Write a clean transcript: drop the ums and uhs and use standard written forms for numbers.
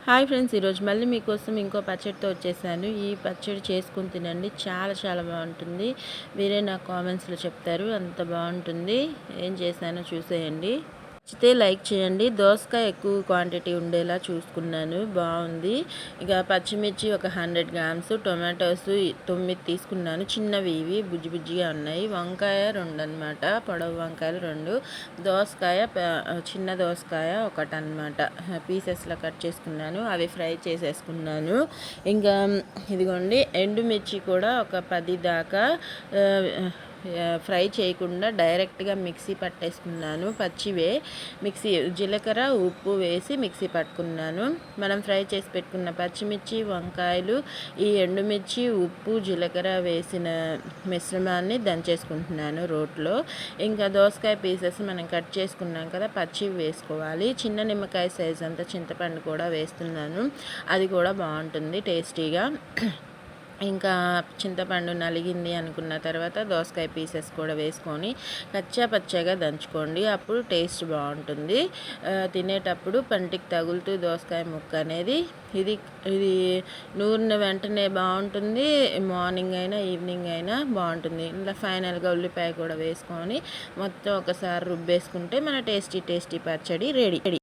Hi friends, ఈరోజు మళ్ళీ మీకోసం ఇంకో పచ్చడితో వచ్చేసాను. ఈ పచ్చడి చేసుకుని తినండి, చాలా చాలా బాగుంటుంది. మీరే నాకు కామెంట్స్లో చెప్తారు, అంత బాగుంటుంది. ఏం చేశానో చూసేయండి. నచ్చితే లైక్ చేయండి. దోసకాయ ఎక్కువ క్వాంటిటీ ఉండేలా చూసుకున్నాను, బాగుంది. ఇక పచ్చిమిర్చి ఒక 100 గ్రామ్స్, టొమాటోస్ 9 తీసుకున్నాను, చిన్నవి ఇవి బుజ్జి బుజ్జిగా ఉన్నాయి. వంకాయ 2 అనమాట, పొడవు వంకాయలు 2. దోసకాయ చిన్న దోసకాయ ఒకటి అనమాట, పీసెస్లో కట్ చేసుకున్నాను, అవి ఫ్రై చేసేసుకున్నాను. ఇంకా ఇదిగోండి, ఎండుమిర్చి కూడా ఒక 10 దాకా ఫ్రై చేయకుండా డైరెక్ట్గా మిక్సీ పట్టేసుకున్నాను. పచ్చివే మిక్సీ, జీలకర్ర ఉప్పు వేసి మిక్సీ పట్టుకున్నాను. మనం ఫ్రై చేసి పెట్టుకున్న పచ్చిమిర్చి, వంకాయలు, ఈ ఎండుమిర్చి, ఉప్పు, జీలకర్ర వేసిన మిశ్రమాన్ని దంచేసుకుంటున్నాను రోట్లో. ఇంకా దోసకాయ పీసెస్ మనం కట్ చేసుకున్నాం కదా, పచ్చివి వేసుకోవాలి. చిన్న నిమ్మకాయ సైజ్ అంతా చింతపండు కూడా వేస్తున్నాను, అది కూడా బాగుంటుంది టేస్టీగా. ఇంకా చింతపండు నలిగింది అనుకున్న తర్వాత దోసకాయ పీసెస్ కూడా వేసుకొని కచ్చా పచ్చగా దంచుకోండి, అప్పుడు టేస్ట్ బాగుంటుంది. తినేటప్పుడు పంటికి తగులుతూ దోసకాయ ముక్క అనేది ఇది ఇది నూరిన వెంటనే బాగుంటుంది, మార్నింగ్ అయినా ఈవినింగ్ అయినా బాగుంటుంది. ఇలా ఫైనల్గా ఉల్లిపాయ కూడా వేసుకొని మొత్తం ఒకసారి రుబ్బేసుకుంటే మన టేస్టీ టేస్టీ పచ్చడి రెడీ.